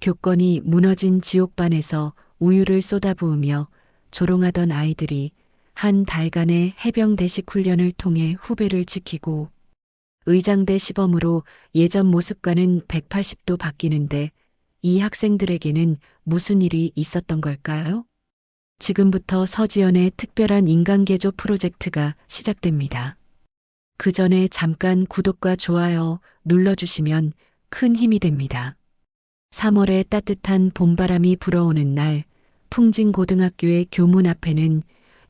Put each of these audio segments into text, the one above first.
교권이 무너진 지옥반에서 우유를 쏟아부으며 조롱하던 아이들이 한 달간의 해병 대식 훈련을 통해 후배를 지키고 의장대 시범으로 예전 모습과는 180도 바뀌는데 이 학생들에게는 무슨 일이 있었던 걸까요? 지금부터 서지연의 특별한 인간개조 프로젝트가 시작됩니다. 그 전에 잠깐 구독과 좋아요 눌러주시면 큰 힘이 됩니다. 3월에 따뜻한 봄바람이 불어오는 날, 풍진고등학교의 교문 앞에는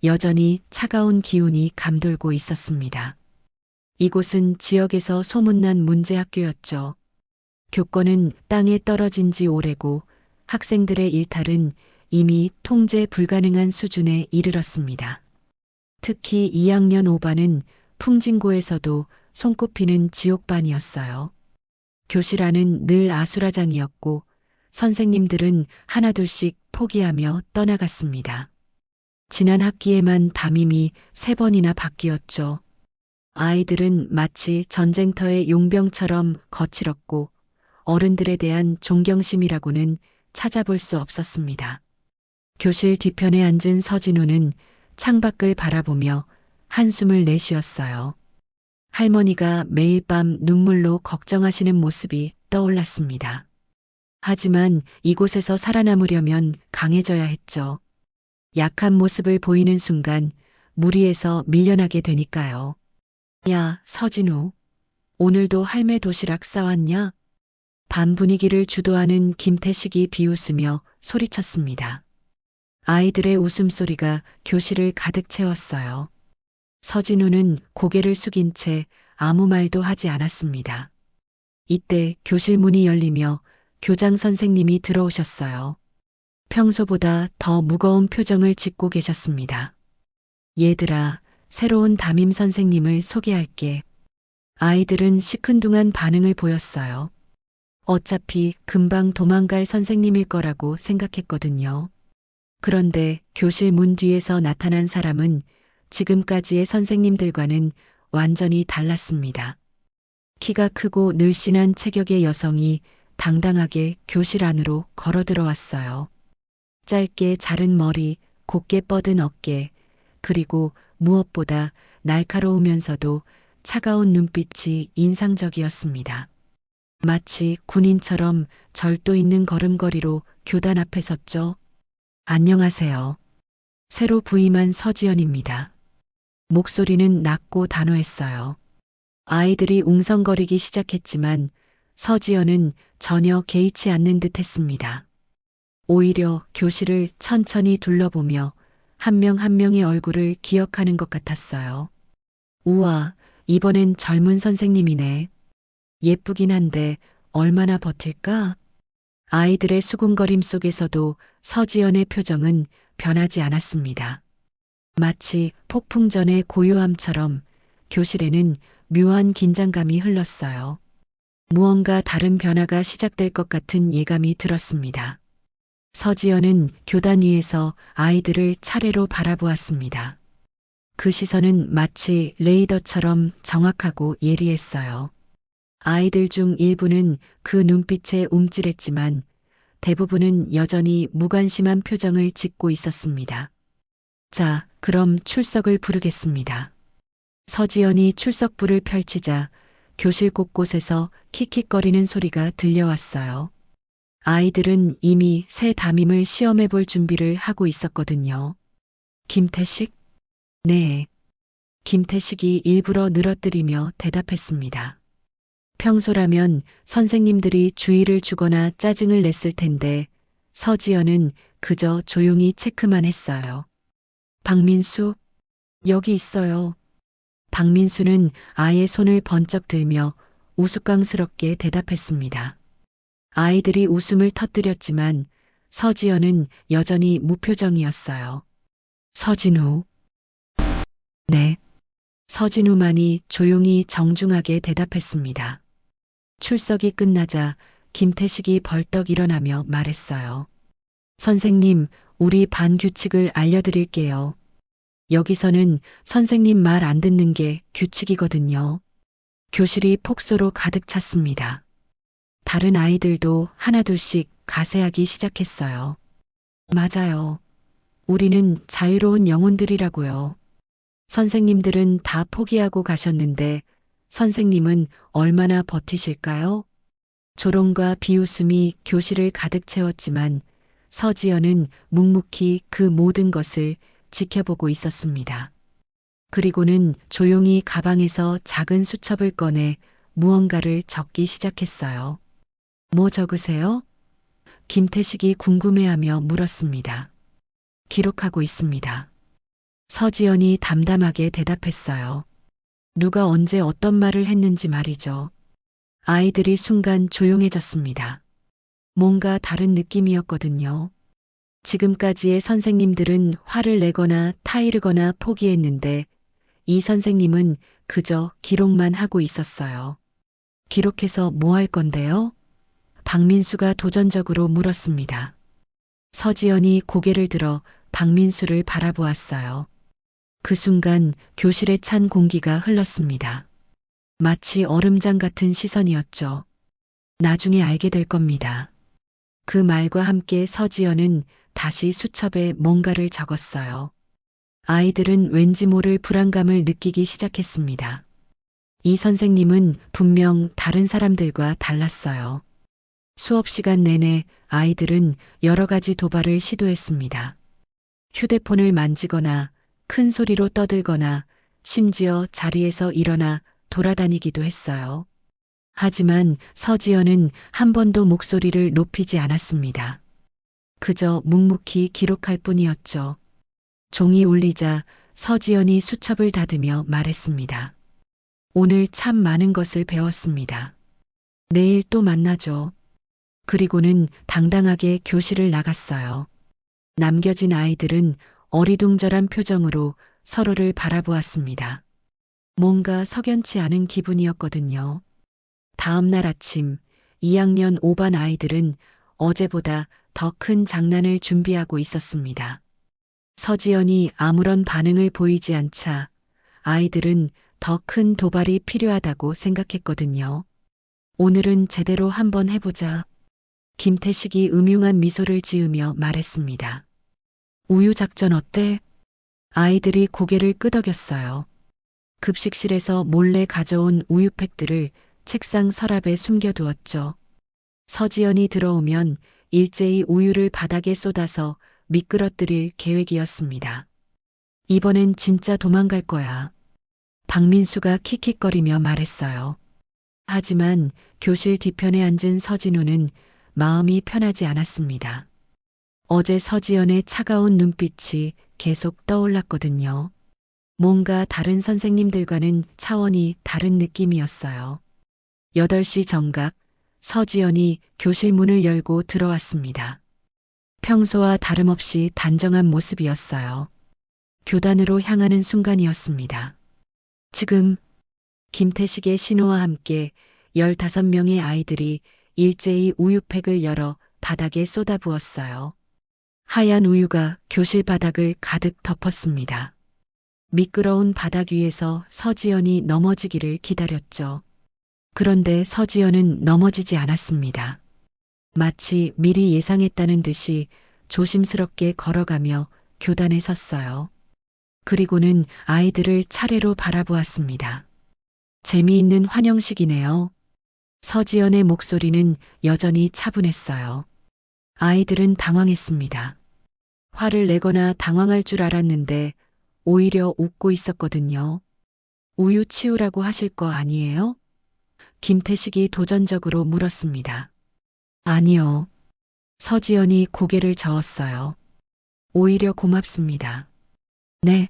여전히 차가운 기운이 감돌고 있었습니다. 이곳은 지역에서 소문난 문제학교였죠. 교권은 땅에 떨어진 지 오래고 학생들의 일탈은 이미 통제 불가능한 수준에 이르렀습니다. 특히 2학년 5반은 풍진고에서도 손꼽히는 지옥반이었어요. 교실 안은 늘 아수라장이었고 선생님들은 하나둘씩 포기하며 떠나갔습니다. 지난 학기에만 담임이 3번이나 바뀌었죠. 아이들은 마치 전쟁터의 용병처럼 거칠었고 어른들에 대한 존경심이라고는 찾아볼 수 없었습니다. 교실 뒤편에 앉은 서진우는 창밖을 바라보며 한숨을 내쉬었어요. 할머니가 매일 밤 눈물로 걱정하시는 모습이 떠올랐습니다. 하지만 이곳에서 살아남으려면 강해져야 했죠. 약한 모습을 보이는 순간 무리에서 밀려나게 되니까요. 야, 서진우. 오늘도 할매 도시락 싸왔냐? 반 분위기를 주도하는 김태식이 비웃으며 소리쳤습니다. 아이들의 웃음소리가 교실을 가득 채웠어요. 서진우는 고개를 숙인 채 아무 말도 하지 않았습니다. 이때 교실 문이 열리며 교장 선생님이 들어오셨어요. 평소보다 더 무거운 표정을 짓고 계셨습니다. 얘들아, 새로운 담임 선생님을 소개할게. 아이들은 시큰둥한 반응을 보였어요. 어차피 금방 도망갈 선생님일 거라고 생각했거든요. 그런데 교실 문 뒤에서 나타난 사람은 지금까지의 선생님들과는 완전히 달랐습니다. 키가 크고 늘씬한 체격의 여성이 당당하게 교실 안으로 걸어 들어왔어요. 짧게 자른 머리, 곱게 뻗은 어깨, 그리고 무엇보다 날카로우면서도 차가운 눈빛이 인상적이었습니다. 마치 군인처럼 절도 있는 걸음걸이로 교단 앞에 섰죠. 안녕하세요. 새로 부임한 서지연입니다. 목소리는 낮고 단호했어요. 아이들이 웅성거리기 시작했지만 서지연은 전혀 개의치 않는 듯 했습니다. 오히려 교실을 천천히 둘러보며 한 명 한 명의 얼굴을 기억하는 것 같았어요. 우와, 이번엔 젊은 선생님이네. 예쁘긴 한데 얼마나 버틸까? 아이들의 수군거림 속에서도 서지연의 표정은 변하지 않았습니다. 마치 폭풍 전의 고요함처럼 교실에는 묘한 긴장감이 흘렀어요. 무언가 다른 변화가 시작될 것 같은 예감이 들었습니다. 서지연은 교단 위에서 아이들을 차례로 바라보았습니다. 그 시선은 마치 레이더처럼 정확하고 예리했어요. 아이들 중 일부는 그 눈빛에 움찔했지만 대부분은 여전히 무관심한 표정을 짓고 있었습니다. 자, 그럼 출석을 부르겠습니다. 서지연이 출석부를 펼치자 교실 곳곳에서 킥킥거리는 소리가 들려왔어요. 아이들은 이미 새 담임을 시험해 볼 준비를 하고 있었거든요. 김태식? 네. 김태식이 일부러 늘어뜨리며 대답했습니다. 평소라면 선생님들이 주의를 주거나 짜증을 냈을 텐데 서지연은 그저 조용히 체크만 했어요. 박민수? 여기 있어요. 박민수는 아이의 손을 번쩍 들며 우스꽝스럽게 대답했습니다. 아이들이 웃음을 터뜨렸지만 서지연은 여전히 무표정이었어요. 서진우. 네. 서진우만이 조용히 정중하게 대답했습니다. 출석이 끝나자 김태식이 벌떡 일어나며 말했어요. 선생님, 우리 반 규칙을 알려드릴게요. 여기서는 선생님 말 안 듣는 게 규칙이거든요. 교실이 폭소로 가득 찼습니다. 다른 아이들도 하나둘씩 가세하기 시작했어요. 맞아요. 우리는 자유로운 영혼들이라고요. 선생님들은 다 포기하고 가셨는데 선생님은 얼마나 버티실까요? 조롱과 비웃음이 교실을 가득 채웠지만 서지연은 묵묵히 그 모든 것을 지켜보고 있었습니다. 그리고는 조용히 가방에서 작은 수첩을 꺼내 무언가를 적기 시작했어요. 뭐 적으세요? 김태식이 궁금해하며 물었습니다. 기록하고 있습니다. 서지연이 담담하게 대답했어요. 누가 언제 어떤 말을 했는지 말이죠. 아이들이 순간 조용해졌습니다. 뭔가 다른 느낌이었거든요. 지금까지의 선생님들은 화를 내거나 타이르거나 포기했는데 이 선생님은 그저 기록만 하고 있었어요. 기록해서 뭐 할 건데요? 박민수가 도전적으로 물었습니다. 서지연이 고개를 들어 박민수를 바라보았어요. 그 순간 교실에 찬 공기가 흘렀습니다. 마치 얼음장 같은 시선이었죠. 나중에 알게 될 겁니다. 그 말과 함께 서지연은 다시 수첩에 뭔가를 적었어요. 아이들은 왠지 모를 불안감을 느끼기 시작했습니다. 이 선생님은 분명 다른 사람들과 달랐어요. 수업 시간 내내 아이들은 여러 가지 도발을 시도했습니다. 휴대폰을 만지거나 큰 소리로 떠들거나 심지어 자리에서 일어나 돌아다니기도 했어요. 하지만 서지연은 한 번도 목소리를 높이지 않았습니다. 그저 묵묵히 기록할 뿐이었죠. 종이 울리자 서지연이 수첩을 닫으며 말했습니다. 오늘 참 많은 것을 배웠습니다. 내일 또 만나죠. 그리고는 당당하게 교실을 나갔어요. 남겨진 아이들은 어리둥절한 표정으로 서로를 바라보았습니다. 뭔가 석연치 않은 기분이었거든요. 다음 날 아침 2학년 5반 아이들은 어제보다 더 큰 장난을 준비하고 있었습니다. 서지연이 아무런 반응을 보이지 않자 아이들은 더 큰 도발이 필요하다고 생각했거든요. 오늘은 제대로 한번 해보자. 김태식이 음흉한 미소를 지으며 말했습니다. 우유 작전 어때? 아이들이 고개를 끄덕였어요. 급식실에서 몰래 가져온 우유팩들을 책상 서랍에 숨겨두었죠. 서지연이 들어오면 일제히 우유를 바닥에 쏟아서 미끄러뜨릴 계획이었습니다. 이번엔 진짜 도망갈 거야. 박민수가 킥킥거리며 말했어요. 하지만 교실 뒤편에 앉은 서진우는 마음이 편하지 않았습니다. 어제 서지연의 차가운 눈빛이 계속 떠올랐거든요. 뭔가 다른 선생님들과는 차원이 다른 느낌이었어요. 8시 정각 서지연이 교실 문을 열고 들어왔습니다. 평소와 다름없이 단정한 모습이었어요. 교단으로 향하는 순간이었습니다. 지금 김태식의 신호와 함께 15명의 아이들이 일제히 우유팩을 열어 바닥에 쏟아부었어요. 하얀 우유가 교실 바닥을 가득 덮었습니다. 미끄러운 바닥 위에서 서지연이 넘어지기를 기다렸죠. 그런데 서지연은 넘어지지 않았습니다. 마치 미리 예상했다는 듯이 조심스럽게 걸어가며 교단에 섰어요. 그리고는 아이들을 차례로 바라보았습니다. 재미있는 환영식이네요. 서지연의 목소리는 여전히 차분했어요. 아이들은 당황했습니다. 화를 내거나 당황할 줄 알았는데 오히려 웃고 있었거든요. 우유 치우라고 하실 거 아니에요? 김태식이 도전적으로 물었습니다. 아니요. 서지연이 고개를 저었어요. 오히려 고맙습니다. 네.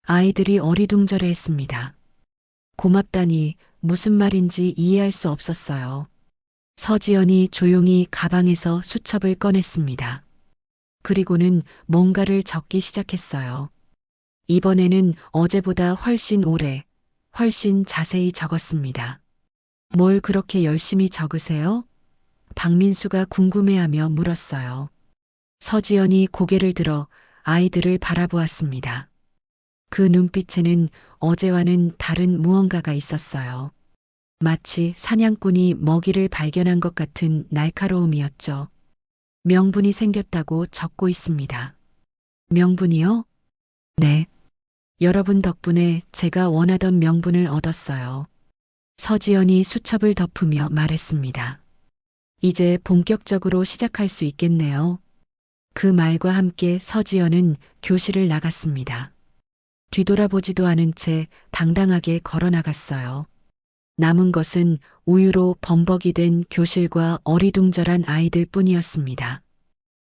아이들이 어리둥절해 했습니다. 고맙다니 무슨 말인지 이해할 수 없었어요. 서지연이 조용히 가방에서 수첩을 꺼냈습니다. 그리고는 뭔가를 적기 시작했어요. 이번에는 어제보다 훨씬 오래, 훨씬 자세히 적었습니다. 뭘 그렇게 열심히 적으세요? 박민수가 궁금해하며 물었어요. 서지연이 고개를 들어 아이들을 바라보았습니다. 그 눈빛에는 어제와는 다른 무언가가 있었어요. 마치 사냥꾼이 먹이를 발견한 것 같은 날카로움이었죠. 명분이 생겼다고 적고 있습니다. 명분이요? 네. 여러분 덕분에 제가 원하던 명분을 얻었어요. 서지연이 수첩을 덮으며 말했습니다. 이제 본격적으로 시작할 수 있겠네요. 그 말과 함께 서지연은 교실을 나갔습니다. 뒤돌아보지도 않은 채 당당하게 걸어 나갔어요. 남은 것은 우유로 범벅이 된 교실과 어리둥절한 아이들 뿐이었습니다.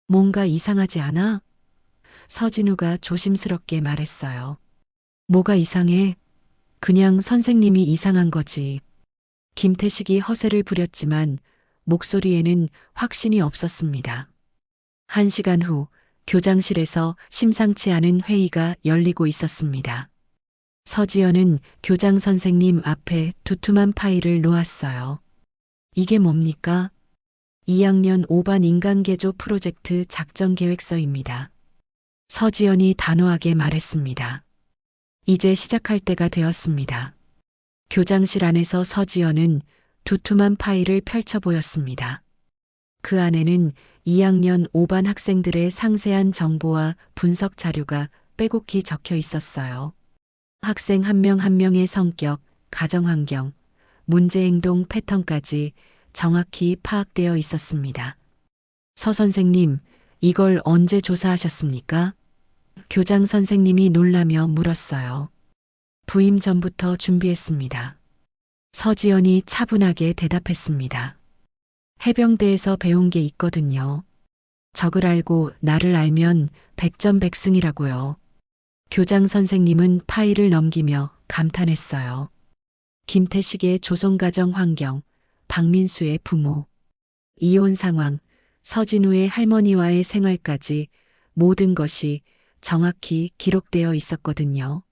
뭔가 이상하지 않아? 서진우가 조심스럽게 말했어요. 뭐가 이상해? 그냥 선생님이 이상한 거지. 김태식이 허세를 부렸지만 목소리에는 확신이 없었습니다. 1시간 후 교장실에서 심상치 않은 회의가 열리고 있었습니다. 서지연은 교장 선생님 앞에 두툼한 파일을 놓았어요. 이게 뭡니까? 2학년 5반 인간개조 프로젝트 작전계획서입니다. 서지연이 단호하게 말했습니다. 이제 시작할 때가 되었습니다. 교장실 안에서 서지연은 두툼한 파일을 펼쳐 보였습니다. 그 안에는 2학년 5반 학생들의 상세한 정보와 분석 자료가 빼곡히 적혀 있었어요. 학생 한 명 한 명의 성격, 가정환경, 문제행동 패턴까지 정확히 파악되어 있었습니다. 서 선생님, 이걸 언제 조사하셨습니까? 교장 선생님이 놀라며 물었어요. 부임 전부터 준비했습니다. 서지연이 차분하게 대답했습니다. 해병대에서 배운 게 있거든요. 적을 알고 나를 알면 백전백승이라고요. 교장 선생님은 파일을 넘기며 감탄했어요. 김태식의 조선가정 환경, 박민수의 부모, 이혼 상황, 서진우의 할머니와의 생활까지 모든 것이 정확히 기록되어 있었거든요.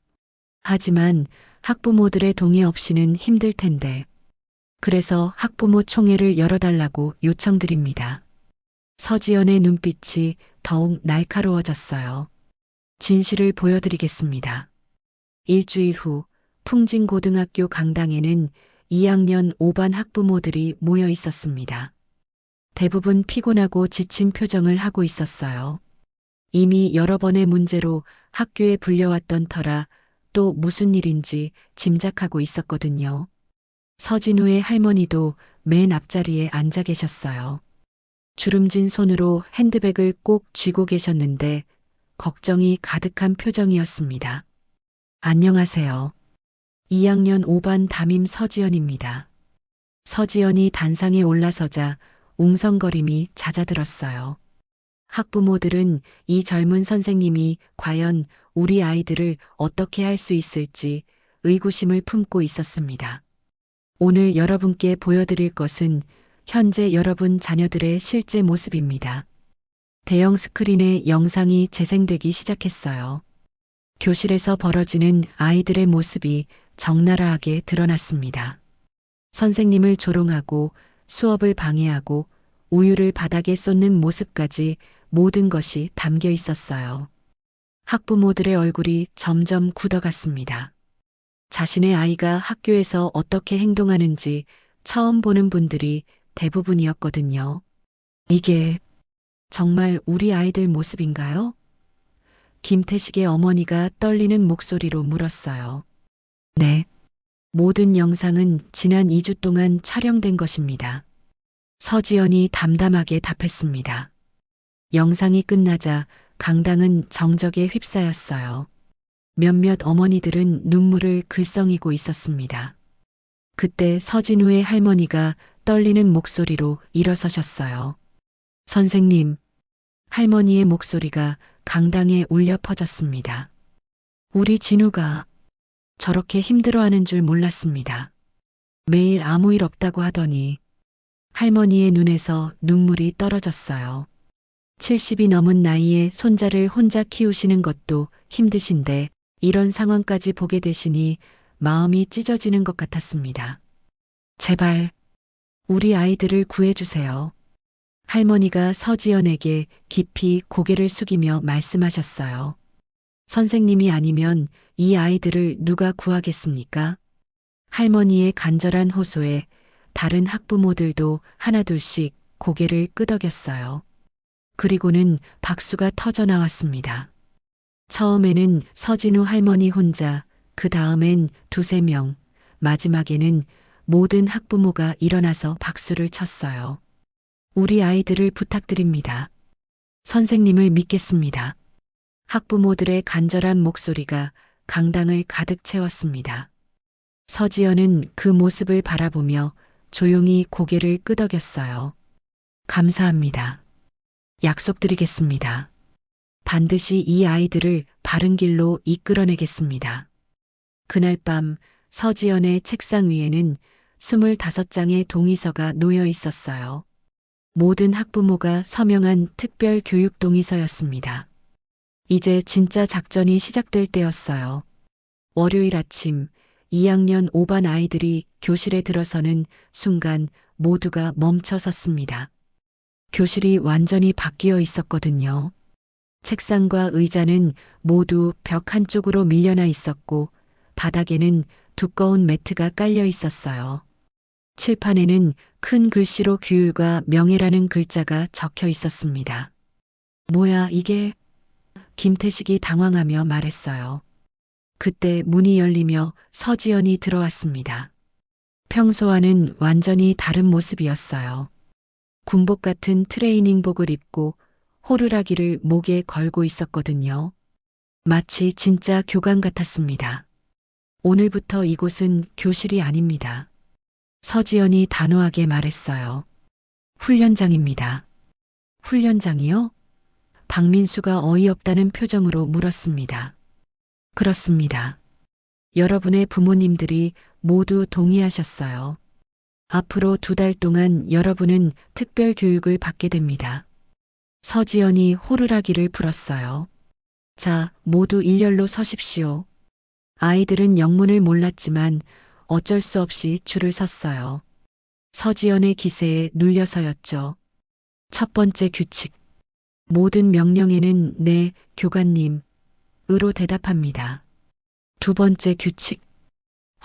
하지만 학부모들의 동의 없이는 힘들 텐데, 그래서 학부모 총회를 열어달라고 요청드립니다. 서지연의 눈빛이 더욱 날카로워졌어요. 진실을 보여드리겠습니다. 일주일 후 풍진고등학교 강당에는 2학년 5반 학부모들이 모여 있었습니다. 대부분 피곤하고 지친 표정을 하고 있었어요. 이미 여러 번의 문제로 학교에 불려왔던 터라 또 무슨 일인지 짐작하고 있었거든요. 서진우의 할머니도 맨 앞자리에 앉아 계셨어요. 주름진 손으로 핸드백을 꼭 쥐고 계셨는데 걱정이 가득한 표정이었습니다. 안녕하세요. 2학년 5반 담임 서지연입니다. 서지연이 단상에 올라서자 웅성거림이 잦아들었어요. 학부모들은 이 젊은 선생님이 과연 우리 아이들을 어떻게 할 수 있을지 의구심을 품고 있었습니다. 오늘 여러분께 보여드릴 것은 현재 여러분 자녀들의 실제 모습입니다. 대형 스크린에 영상이 재생되기 시작했어요. 교실에서 벌어지는 아이들의 모습이 적나라하게 드러났습니다. 선생님을 조롱하고 수업을 방해하고 우유를 바닥에 쏟는 모습까지 모든 것이 담겨 있었어요. 학부모들의 얼굴이 점점 굳어갔습니다. 자신의 아이가 학교에서 어떻게 행동하는지 처음 보는 분들이 대부분이었거든요. 이게 정말 우리 아이들 모습인가요? 김태식의 어머니가 떨리는 목소리로 물었어요. 네. 모든 영상은 지난 2주 동안 촬영된 것입니다. 서지연이 담담하게 답했습니다. 영상이 끝나자 강당은 정적에 휩싸였어요. 몇몇 어머니들은 눈물을 글썽이고 있었습니다. 그때 서진우의 할머니가 떨리는 목소리로 일어서셨어요. 선생님, 할머니의 목소리가 강당에 울려 퍼졌습니다. 우리 진우가 저렇게 힘들어하는 줄 몰랐습니다. 매일 아무 일 없다고 하더니 할머니의 눈에서 눈물이 떨어졌어요. 70이 넘은 나이에 손자를 혼자 키우시는 것도 힘드신데 이런 상황까지 보게 되시니 마음이 찢어지는 것 같았습니다. 제발 우리 아이들을 구해주세요. 할머니가 서지연에게 깊이 고개를 숙이며 말씀하셨어요. 선생님이 아니면 이 아이들을 누가 구하겠습니까? 할머니의 간절한 호소에 다른 학부모들도 하나둘씩 고개를 끄덕였어요. 그리고는 박수가 터져 나왔습니다. 처음에는 서진우 할머니 혼자, 그 다음엔 두세 명, 마지막에는 모든 학부모가 일어나서 박수를 쳤어요. 우리 아이들을 부탁드립니다. 선생님을 믿겠습니다. 학부모들의 간절한 목소리가 강당을 가득 채웠습니다. 서지연은 그 모습을 바라보며 조용히 고개를 끄덕였어요. 감사합니다. 약속드리겠습니다. 반드시 이 아이들을 바른 길로 이끌어내겠습니다. 그날 밤 서지연의 책상 위에는 25장의 동의서가 놓여 있었어요. 모든 학부모가 서명한 특별 교육 동의서였습니다. 이제 진짜 작전이 시작될 때였어요. 월요일 아침 2학년 5반 아이들이 교실에 들어서는 순간 모두가 멈춰 섰습니다. 교실이 완전히 바뀌어 있었거든요. 책상과 의자는 모두 벽 한쪽으로 밀려나 있었고 바닥에는 두꺼운 매트가 깔려 있었어요. 칠판에는 큰 글씨로 규율과 명예라는 글자가 적혀 있었습니다. 뭐야 이게? 김태식이 당황하며 말했어요. 그때 문이 열리며 서지연이 들어왔습니다. 평소와는 완전히 다른 모습이었어요. 군복 같은 트레이닝복을 입고 호루라기를 목에 걸고 있었거든요. 마치 진짜 교관 같았습니다. 오늘부터 이곳은 교실이 아닙니다. 서지연이 단호하게 말했어요. 훈련장입니다. 훈련장이요? 박민수가 어이없다는 표정으로 물었습니다. 그렇습니다. 여러분의 부모님들이 모두 동의하셨어요. 앞으로 2달 동안 여러분은 특별 교육을 받게 됩니다. 서지연이 호루라기를 불었어요. 자, 모두 일렬로 서십시오. 아이들은 영문을 몰랐지만 어쩔 수 없이 줄을 섰어요. 서지연의 기세에 눌려서였죠. 첫 번째 규칙. 모든 명령에는 네, 교관님, 으로 대답합니다. 두 번째 규칙.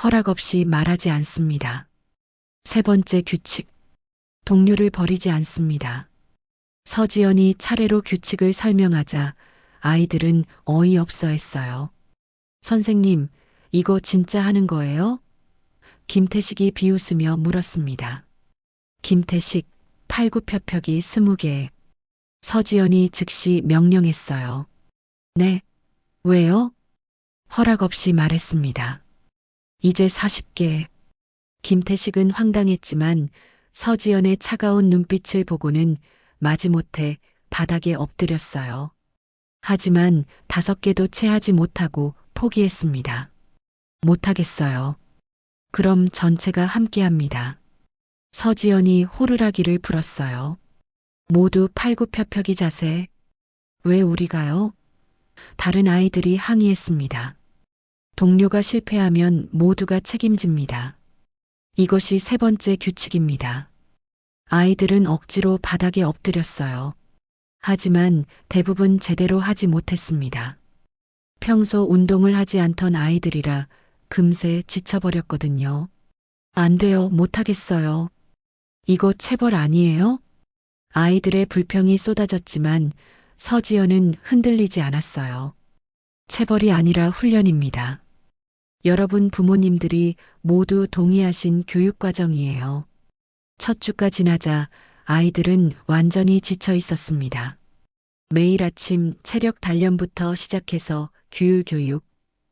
허락 없이 말하지 않습니다. 세 번째 규칙. 동료를 버리지 않습니다. 서지연이 차례로 규칙을 설명하자 아이들은 어이없어 했어요. 선생님, 이거 진짜 하는 거예요? 김태식이 비웃으며 물었습니다. 김태식, 팔굽혀펴기 20개. 서지연이 즉시 명령했어요. 네. 왜요? 허락 없이 말했습니다. 이제 40개. 김태식은 황당했지만 서지연의 차가운 눈빛을 보고는 마지못해 바닥에 엎드렸어요. 하지만 5개도 채하지 못하고 포기했습니다. 못하겠어요. 그럼 전체가 함께합니다. 서지연이 호루라기를 불었어요. 모두 팔굽혀펴기 자세. 왜 우리가요? 다른 아이들이 항의했습니다. 동료가 실패하면 모두가 책임집니다. 이것이 세 번째 규칙입니다. 아이들은 억지로 바닥에 엎드렸어요. 하지만 대부분 제대로 하지 못했습니다. 평소 운동을 하지 않던 아이들이라 금세 지쳐버렸거든요. 안 돼요, 못하겠어요. 이거 체벌 아니에요? 아이들의 불평이 쏟아졌지만 서지연은 흔들리지 않았어요. 체벌이 아니라 훈련입니다. 여러분 부모님들이 모두 동의하신 교육과정이에요. 첫 주가 지나자 아이들은 완전히 지쳐 있었습니다. 매일 아침 체력 단련부터 시작해서 규율 교육,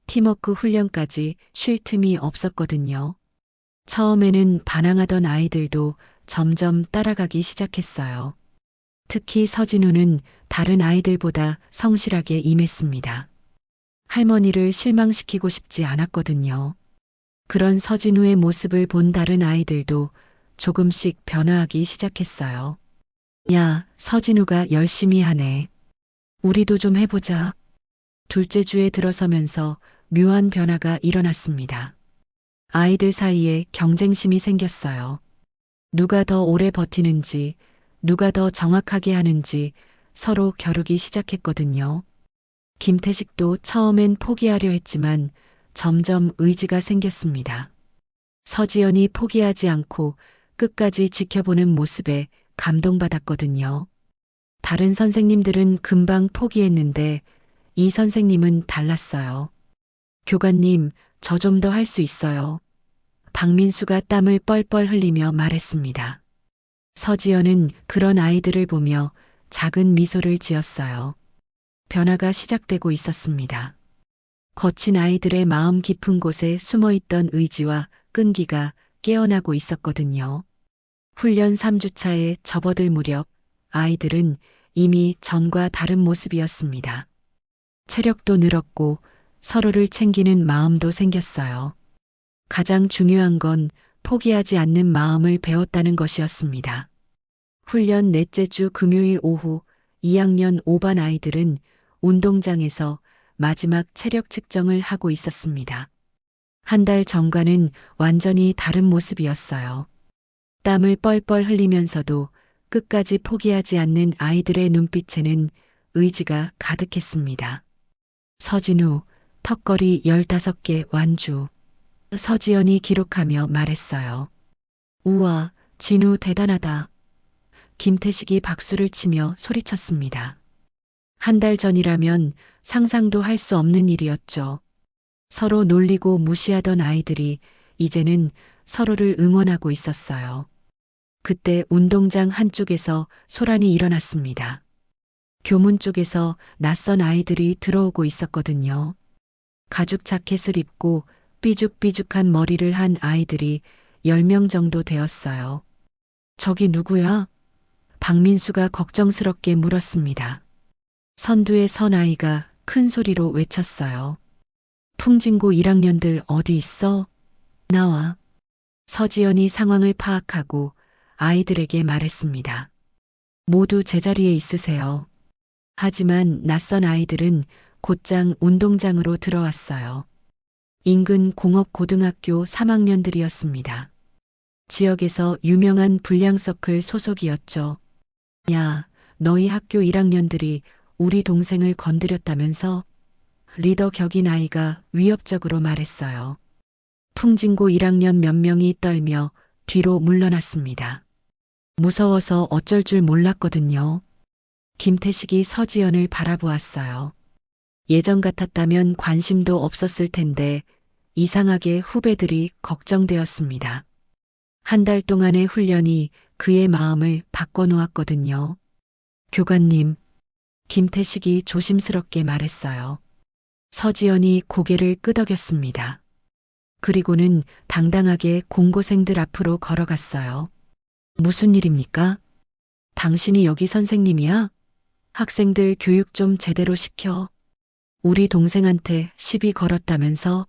팀워크 훈련까지 쉴 틈이 없었거든요. 처음에는 반항하던 아이들도 점점 따라가기 시작했어요. 특히 서진우는 다른 아이들보다 성실하게 임했습니다. 할머니를 실망시키고 싶지 않았거든요. 그런 서진우의 모습을 본 다른 아이들도 조금씩 변화하기 시작했어요. 야, 서진우가 열심히 하네. 우리도 좀 해보자. 둘째 주에 들어서면서 묘한 변화가 일어났습니다. 아이들 사이에 경쟁심이 생겼어요. 누가 더 오래 버티는지, 누가 더 정확하게 하는지 서로 겨루기 시작했거든요. 김태식도 처음엔 포기하려 했지만 점점 의지가 생겼습니다. 서지연이 포기하지 않고 끝까지 지켜보는 모습에 감동받았거든요. 다른 선생님들은 금방 포기했는데 이 선생님은 달랐어요. 교관님, 저 좀 더 할 수 있어요. 박민수가 땀을 뻘뻘 흘리며 말했습니다. 서지연은 그런 아이들을 보며 작은 미소를 지었어요. 변화가 시작되고 있었습니다. 거친 아이들의 마음 깊은 곳에 숨어 있던 의지와 끈기가 깨어나고 있었거든요. 훈련 3주차에 접어들 무렵 아이들은 이미 전과 다른 모습이었습니다. 체력도 늘었고 서로를 챙기는 마음도 생겼어요. 가장 중요한 건 포기하지 않는 마음을 배웠다는 것이었습니다. 훈련 넷째 주 금요일 오후 2학년 5반 아이들은 운동장에서 마지막 체력 측정을 하고 있었습니다. 한 달 전과는 완전히 다른 모습이었어요. 땀을 뻘뻘 흘리면서도 끝까지 포기하지 않는 아이들의 눈빛에는 의지가 가득했습니다. 서진우, 턱걸이 15개 완주. 서지연이 기록하며 말했어요. 우와, 진우 대단하다. 김태식이 박수를 치며 소리쳤습니다. 한 달 전이라면 상상도 할 수 없는 일이었죠. 서로 놀리고 무시하던 아이들이 이제는 서로를 응원하고 있었어요. 그때 운동장 한쪽에서 소란이 일어났습니다. 교문 쪽에서 낯선 아이들이 들어오고 있었거든요. 가죽 자켓을 입고 삐죽삐죽한 머리를 한 아이들이 10명 정도 되었어요. 저기 누구야? 박민수가 걱정스럽게 물었습니다. 선두에 선 아이가 큰 소리로 외쳤어요. 풍진고 1학년들 어디 있어? 나와. 서지연이 상황을 파악하고 아이들에게 말했습니다. 모두 제자리에 있으세요. 하지만 낯선 아이들은 곧장 운동장으로 들어왔어요. 인근 공업고등학교 3학년들이었습니다. 지역에서 유명한 불량서클 소속이었죠. 야, 너희 학교 1학년들이 우리 동생을 건드렸다면서? 리더 격인 아이가 위협적으로 말했어요. 풍진고 1학년 몇 명이 떨며 뒤로 물러났습니다. 무서워서 어쩔 줄 몰랐거든요. 김태식이 서지연을 바라보았어요. 예전 같았다면 관심도 없었을 텐데 이상하게 후배들이 걱정되었습니다. 한 달 동안의 훈련이 그의 마음을 바꿔놓았거든요. 교관님, 김태식이 조심스럽게 말했어요. 서지연이 고개를 끄덕였습니다. 그리고는 당당하게 공고생들 앞으로 걸어갔어요. 무슨 일입니까? 당신이 여기 선생님이야? 학생들 교육 좀 제대로 시켜. 우리 동생한테 시비 걸었다면서?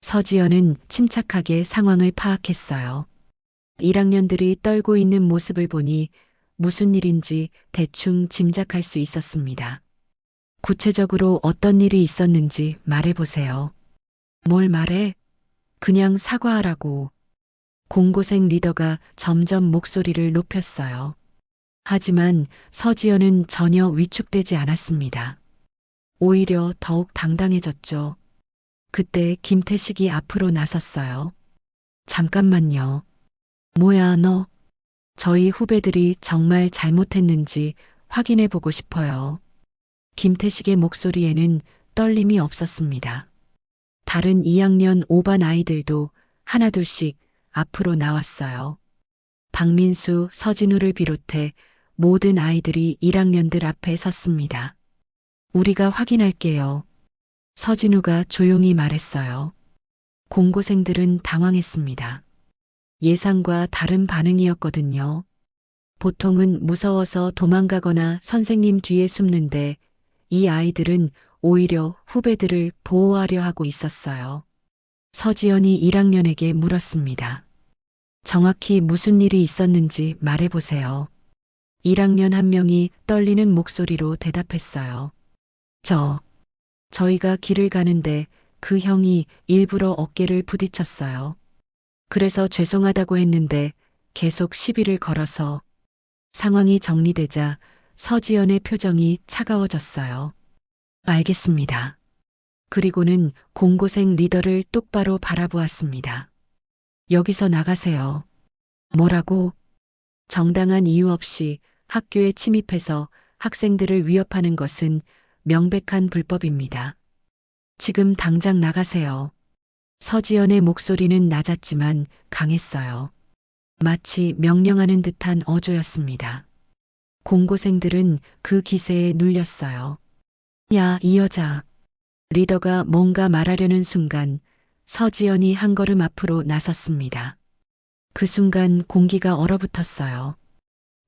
서지연은 침착하게 상황을 파악했어요. 1학년들이 떨고 있는 모습을 보니 무슨 일인지 대충 짐작할 수 있었습니다. 구체적으로 어떤 일이 있었는지 말해보세요. 뭘 말해? 그냥 사과하라고. 공고생 리더가 점점 목소리를 높였어요. 하지만 서지연은 전혀 위축되지 않았습니다. 오히려 더욱 당당해졌죠. 그때 김태식이 앞으로 나섰어요. 잠깐만요. 뭐야 너? 저희 후배들이 정말 잘못했는지 확인해 보고 싶어요. 김태식의 목소리에는 떨림이 없었습니다. 다른 2학년 5반 아이들도 하나둘씩 앞으로 나왔어요. 박민수, 서진우를 비롯해 모든 아이들이 1학년들 앞에 섰습니다. 우리가 확인할게요. 서진우가 조용히 말했어요. 공고생들은 당황했습니다. 예상과 다른 반응이었거든요. 보통은 무서워서 도망가거나 선생님 뒤에 숨는데 이 아이들은 오히려 후배들을 보호하려 하고 있었어요. 서지연이 1학년에게 물었습니다. 정확히 무슨 일이 있었는지 말해보세요. 1학년 한 명이 떨리는 목소리로 대답했어요. 저희가 길을 가는데 그 형이 일부러 어깨를 부딪혔어요. 그래서 죄송하다고 했는데 계속 시비를 걸어서. 상황이 정리되자 서지연의 표정이 차가워졌어요. 알겠습니다. 그리고는 공고생 리더를 똑바로 바라보았습니다. 여기서 나가세요. 뭐라고? 정당한 이유 없이 학교에 침입해서 학생들을 위협하는 것은 명백한 불법입니다. 지금 당장 나가세요. 서지연의 목소리는 낮았지만 강했어요. 마치 명령하는 듯한 어조였습니다. 공고생들은 그 기세에 눌렸어요. 야, 이 여자. 리더가 뭔가 말하려는 순간 서지연이 한 걸음 앞으로 나섰습니다. 그 순간 공기가 얼어붙었어요.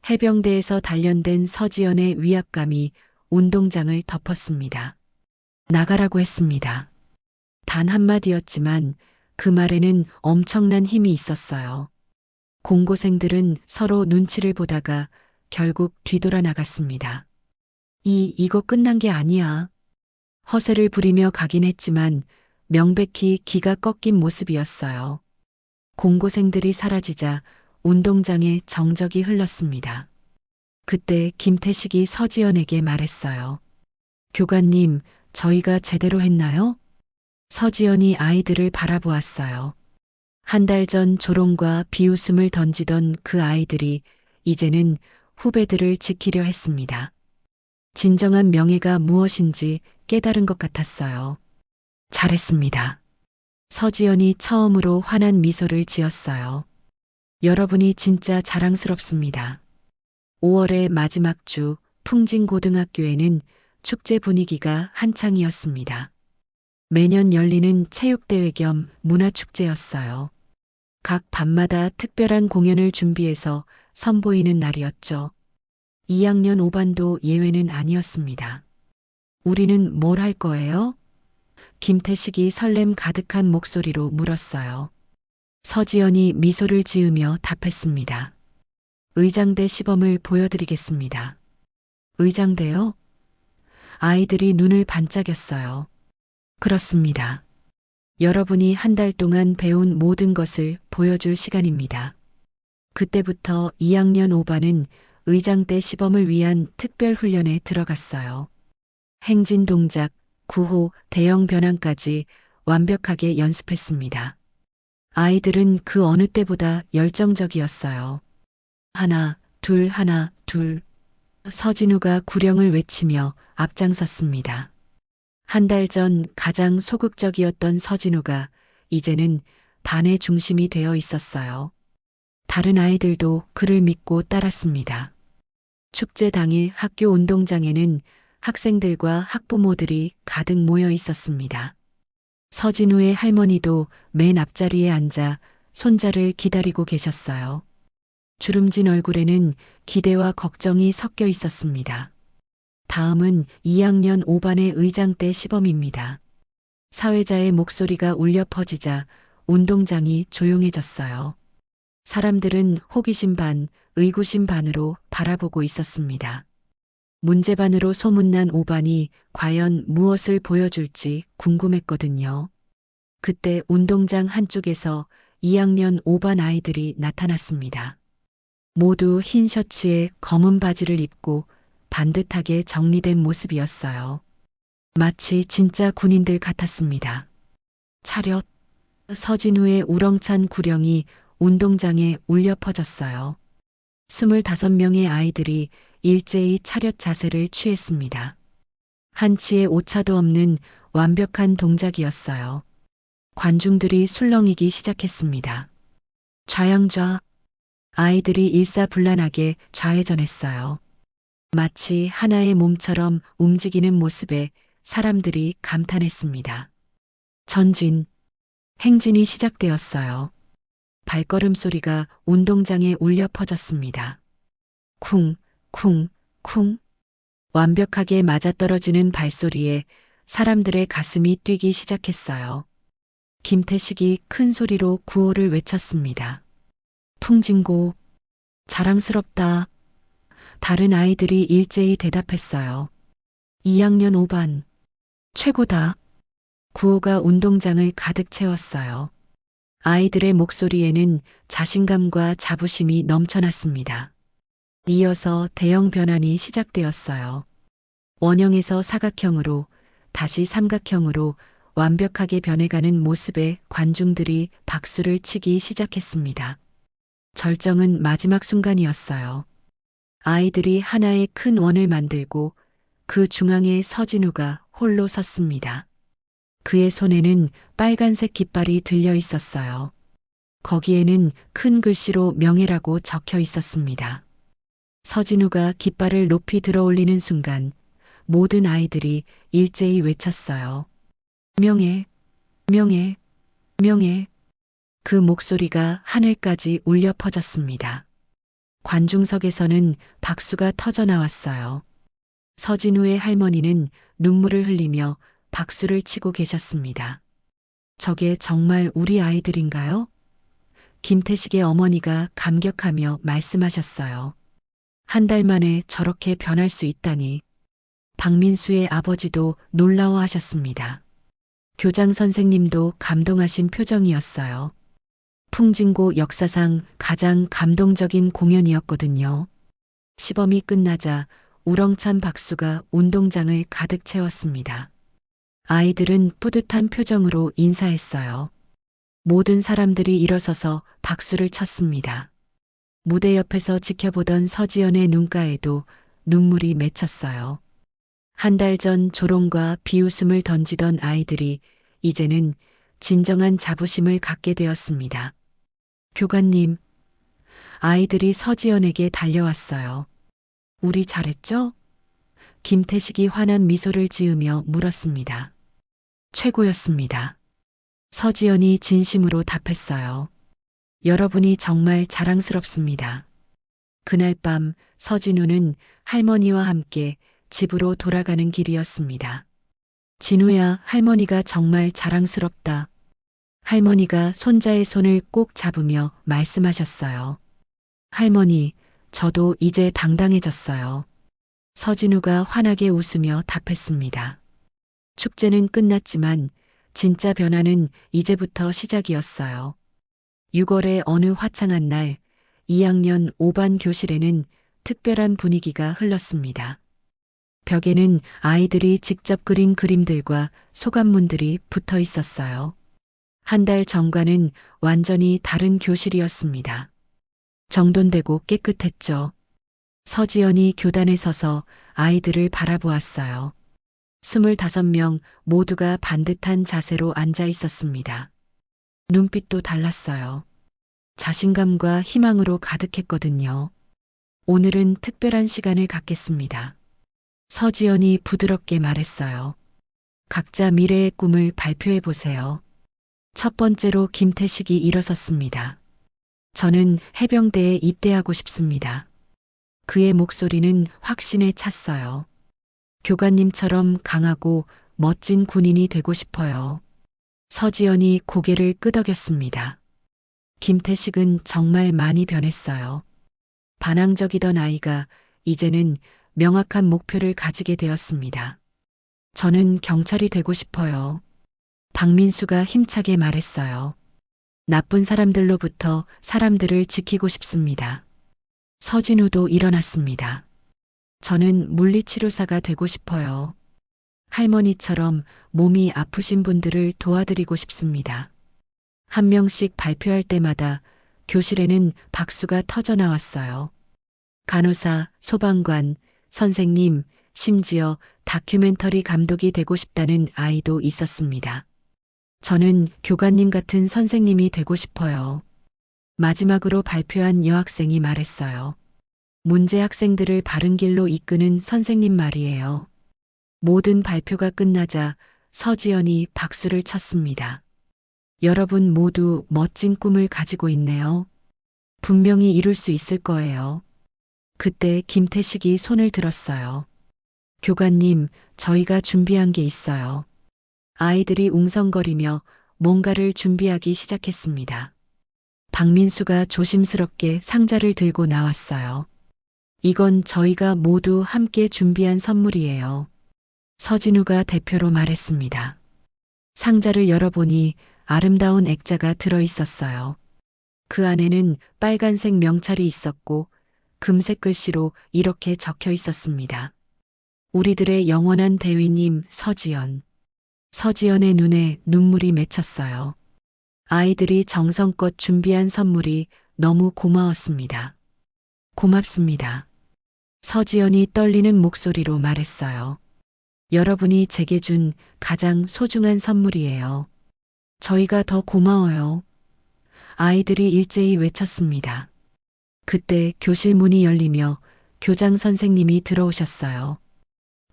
해병대에서 단련된 서지연의 위압감이 운동장을 덮었습니다. 나가라고 했습니다. 단 한마디였지만 그 말에는 엄청난 힘이 있었어요. 공고생들은 서로 눈치를 보다가 결국 뒤돌아 나갔습니다. 이거 끝난 게 아니야. 허세를 부리며 가긴 했지만 명백히 기가 꺾인 모습이었어요. 공고생들이 사라지자 운동장에 정적이 흘렀습니다. 그때 김태식이 서지연에게 말했어요. 교관님, 저희가 제대로 했나요? 서지연이 아이들을 바라보았어요. 한 달 전 조롱과 비웃음을 던지던 그 아이들이 이제는 후배들을 지키려 했습니다. 진정한 명예가 무엇인지 깨달은 것 같았어요. 잘했습니다. 서지연이 처음으로 환한 미소를 지었어요. 여러분이 진짜 자랑스럽습니다. 5월의 마지막 주 풍진고등학교에는 축제 분위기가 한창이었습니다. 매년 열리는 체육대회 겸 문화축제였어요. 각 반마다 특별한 공연을 준비해서 선보이는 날이었죠. 2학년 5반도 예외는 아니었습니다. 우리는 뭘 할 거예요? 김태식이 설렘 가득한 목소리로 물었어요. 서지연이 미소를 지으며 답했습니다. 의장대 시범을 보여드리겠습니다. 의장대요? 아이들이 눈을 반짝였어요. 그렇습니다. 여러분이 한 달 동안 배운 모든 것을 보여줄 시간입니다. 그때부터 2학년 5반은 의장대 시범을 위한 특별 훈련에 들어갔어요. 행진 동작, 구호, 대형 변환까지 완벽하게 연습했습니다. 아이들은 그 어느 때보다 열정적이었어요. 하나, 둘. 서진우가 구령을 외치며 앞장섰습니다. 한 달 전 가장 소극적이었던 서진우가 이제는 반의 중심이 되어 있었어요. 다른 아이들도 그를 믿고 따랐습니다. 축제 당일 학교 운동장에는 학생들과 학부모들이 가득 모여 있었습니다. 서진우의 할머니도 맨 앞자리에 앉아 손자를 기다리고 계셨어요. 주름진 얼굴에는 기대와 걱정이 섞여 있었습니다. 다음은 2학년 5반의 의장대 시범입니다. 사회자의 목소리가 울려 퍼지자 운동장이 조용해졌어요. 사람들은 호기심 반, 의구심 반으로 바라보고 있었습니다. 문제반으로 소문난 5반이 과연 무엇을 보여줄지 궁금했거든요. 그때 운동장 한쪽에서 2학년 5반 아이들이 나타났습니다. 모두 흰 셔츠에 검은 바지를 입고 반듯하게 정리된 모습이었어요. 마치 진짜 군인들 같았습니다. 차렷! 서진우의 우렁찬 구령이 운동장에 울려 퍼졌어요. 25명의 아이들이 일제히 차렷 자세를 취했습니다. 한치의 오차도 없는 완벽한 동작이었어요. 관중들이 술렁이기 시작했습니다. 좌양좌. 아이들이 일사불란하게 좌회전했어요. 마치 하나의 몸처럼 움직이는 모습에 사람들이 감탄했습니다. 전진. 행진이 시작되었어요. 발걸음 소리가 운동장에 울려 퍼졌습니다. 쿵, 쿵, 쿵. 완벽하게 맞아떨어지는 발소리에 사람들의 가슴이 뛰기 시작했어요. 김태식이 큰 소리로 구호를 외쳤습니다. 풍진고, 자랑스럽다. 다른 아이들이 일제히 대답했어요. 2학년 5반, 최고다. 구호가 운동장을 가득 채웠어요. 아이들의 목소리에는 자신감과 자부심이 넘쳐났습니다. 이어서 대형 변환이 시작되었어요. 원형에서 사각형으로, 다시 삼각형으로 완벽하게 변해가는 모습에 관중들이 박수를 치기 시작했습니다. 절정은 마지막 순간이었어요. 아이들이 하나의 큰 원을 만들고 그 중앙에 서진우가 홀로 섰습니다. 그의 손에는 빨간색 깃발이 들려 있었어요. 거기에는 큰 글씨로 명예라고 적혀 있었습니다. 서진우가 깃발을 높이 들어 올리는 순간 모든 아이들이 일제히 외쳤어요. 명예, 명예, 명예. 그 목소리가 하늘까지 울려 퍼졌습니다. 관중석에서는 박수가 터져 나왔어요. 서진우의 할머니는 눈물을 흘리며 박수를 치고 계셨습니다. 저게 정말 우리 아이들인가요? 김태식의 어머니가 감격하며 말씀하셨어요. 한 달 만에 저렇게 변할 수 있다니. 박민수의 아버지도 놀라워하셨습니다. 교장 선생님도 감동하신 표정이었어요. 풍진고 역사상 가장 감동적인 공연이었거든요. 시범이 끝나자 우렁찬 박수가 운동장을 가득 채웠습니다. 아이들은 뿌듯한 표정으로 인사했어요. 모든 사람들이 일어서서 박수를 쳤습니다. 무대 옆에서 지켜보던 서지연의 눈가에도 눈물이 맺혔어요. 한 달 전 조롱과 비웃음을 던지던 아이들이 이제는 진정한 자부심을 갖게 되었습니다. 교관님, 아이들이 서지연에게 달려왔어요. 우리 잘했죠? 김태식이 환한 미소를 지으며 물었습니다. 최고였습니다. 서지연이 진심으로 답했어요. 여러분이 정말 자랑스럽습니다. 그날 밤 서진우는 할머니와 함께 집으로 돌아가는 길이었습니다. 진우야, 할머니가 정말 자랑스럽다. 할머니가 손자의 손을 꼭 잡으며 말씀하셨어요. 할머니, 저도 이제 당당해졌어요. 서진우가 환하게 웃으며 답했습니다. 축제는 끝났지만 진짜 변화는 이제부터 시작이었어요. 6월의 어느 화창한 날, 2학년 5반 교실에는 특별한 분위기가 흘렀습니다. 벽에는 아이들이 직접 그린 그림들과 소감문들이 붙어 있었어요. 한 달 전과는 완전히 다른 교실이었습니다. 정돈되고 깨끗했죠. 서지연이 교단에 서서 아이들을 바라보았어요. 25명 모두가 반듯한 자세로 앉아 있었습니다. 눈빛도 달랐어요. 자신감과 희망으로 가득했거든요. 오늘은 특별한 시간을 갖겠습니다. 서지연이 부드럽게 말했어요. 각자 미래의 꿈을 발표해 보세요. 첫 번째로 김태식이 일어섰습니다. 저는 해병대에 입대하고 싶습니다. 그의 목소리는 확신에 찼어요. 교관님처럼 강하고 멋진 군인이 되고 싶어요. 서지연이 고개를 끄덕였습니다. 김태식은 정말 많이 변했어요. 반항적이던 아이가 이제는 명확한 목표를 가지게 되었습니다. 저는 경찰이 되고 싶어요. 박민수가 힘차게 말했어요. 나쁜 사람들로부터 사람들을 지키고 싶습니다. 서진우도 일어났습니다. 저는 물리치료사가 되고 싶어요. 할머니처럼 몸이 아프신 분들을 도와드리고 싶습니다. 한 명씩 발표할 때마다 교실에는 박수가 터져 나왔어요. 간호사, 소방관, 선생님, 심지어 다큐멘터리 감독이 되고 싶다는 아이도 있었습니다. 저는 교관님 같은 선생님이 되고 싶어요. 마지막으로 발표한 여학생이 말했어요. 문제 학생들을 바른 길로 이끄는 선생님 말이에요. 모든 발표가 끝나자 서지연이 박수를 쳤습니다. 여러분 모두 멋진 꿈을 가지고 있네요. 분명히 이룰 수 있을 거예요. 그때 김태식이 손을 들었어요. 교관님, 저희가 준비한 게 있어요. 아이들이 웅성거리며 뭔가를 준비하기 시작했습니다. 박민수가 조심스럽게 상자를 들고 나왔어요. 이건 저희가 모두 함께 준비한 선물이에요. 서진우가 대표로 말했습니다. 상자를 열어보니 아름다운 액자가 들어 있었어요. 그 안에는 빨간색 명찰이 있었고 금색 글씨로 이렇게 적혀 있었습니다. 우리들의 영원한 대위님 서지연. 서지연의 눈에 눈물이 맺혔어요. 아이들이 정성껏 준비한 선물이 너무 고마웠습니다. 고맙습니다. 서지연이 떨리는 목소리로 말했어요. 여러분이 제게 준 가장 소중한 선물이에요. 저희가 더 고마워요. 아이들이 일제히 외쳤습니다. 그때 교실 문이 열리며 교장 선생님이 들어오셨어요.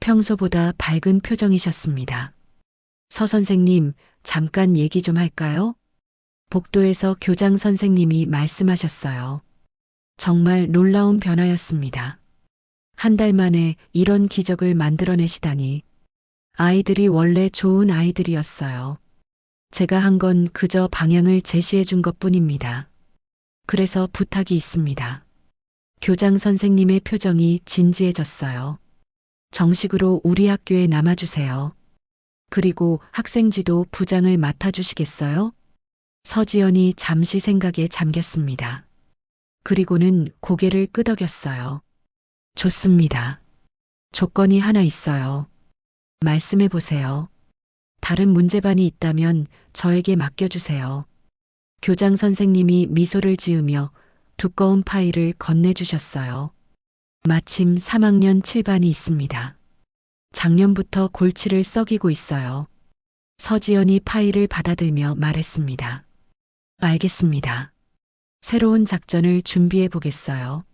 평소보다 밝은 표정이셨습니다. 서 선생님, 잠깐 얘기 좀 할까요? 복도에서 교장 선생님이 말씀하셨어요. 정말 놀라운 변화였습니다. 한 달 만에 이런 기적을 만들어내시다니. 아이들이 원래 좋은 아이들이었어요. 제가 한 건 그저 방향을 제시해 준 것뿐입니다. 그래서 부탁이 있습니다. 교장 선생님의 표정이 진지해졌어요. 정식으로 우리 학교에 남아주세요. 그리고 학생지도 부장을 맡아주시겠어요? 서지연이 잠시 생각에 잠겼습니다. 그리고는 고개를 끄덕였어요. 좋습니다. 조건이 하나 있어요. 말씀해 보세요. 다른 문제반이 있다면 저에게 맡겨주세요. 교장 선생님이 미소를 지으며 두꺼운 파일을 건네주셨어요. 마침 3학년 7반이 있습니다. 작년부터 골치를 썩이고 있어요. 서지연이 파일을 받아들며 말했습니다. 알겠습니다. 새로운 작전을 준비해 보겠어요.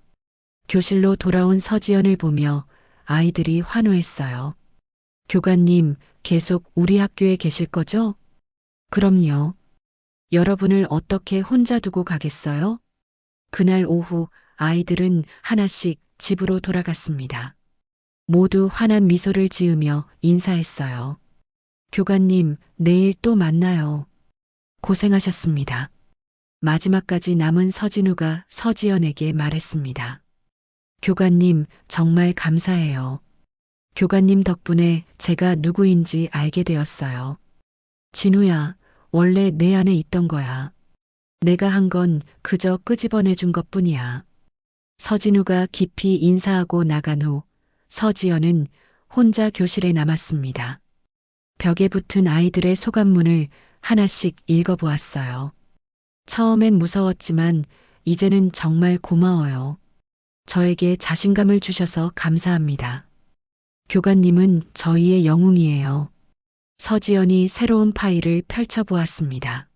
교실로 돌아온 서지연을 보며 아이들이 환호했어요. 교관님, 계속 우리 학교에 계실 거죠? 그럼요. 여러분을 어떻게 혼자 두고 가겠어요? 그날 오후 아이들은 하나씩 집으로 돌아갔습니다. 모두 환한 미소를 지으며 인사했어요. 교관님, 내일 또 만나요. 고생하셨습니다. 마지막까지 남은 서진우가 서지연에게 말했습니다. 교관님, 정말 감사해요. 교관님 덕분에 제가 누구인지 알게 되었어요. 진우야, 원래 내 안에 있던 거야. 내가 한 건 그저 끄집어내 준 것뿐이야. 서진우가 깊이 인사하고 나간 후 서지연은 혼자 교실에 남았습니다. 벽에 붙은 아이들의 소감문을 하나씩 읽어보았어요. 처음엔 무서웠지만 이제는 정말 고마워요. 저에게 자신감을 주셔서 감사합니다. 교관님은 저희의 영웅이에요. 서지연이 새로운 파일을 펼쳐보았습니다.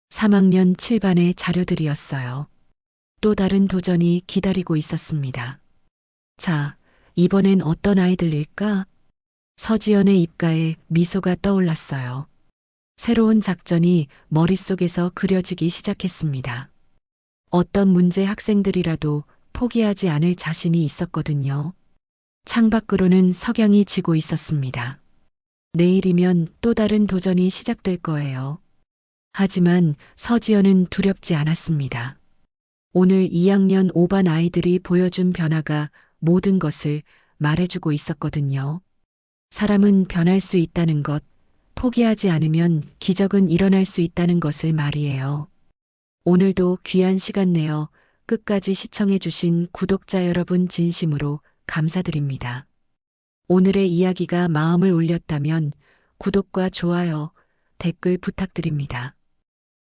3학년 7반의 자료들이었어요. 또 다른 도전이 기다리고 있었습니다. 자, 이번엔 어떤 아이들일까? 서지연의 입가에 미소가 떠올랐어요. 새로운 작전이 머릿속에서 그려지기 시작했습니다. 어떤 문제 학생들이라도 포기하지 않을 자신이 있었거든요. 창밖으로는 석양이 지고 있었습니다. 내일이면 또 다른 도전이 시작될 거예요. 하지만 서지연은 두렵지 않았습니다. 오늘 2학년 5반 아이들이 보여준 변화가 모든 것을 말해주고 있었거든요. 사람은 변할 수 있다는 것, 포기하지 않으면 기적은 일어날 수 있다는 것을 말이에요. 오늘도 귀한 시간 내어 끝까지 시청해주신 구독자 여러분 진심으로 감사드립니다. 오늘의 이야기가 마음을 울렸다면 구독과 좋아요, 댓글 부탁드립니다.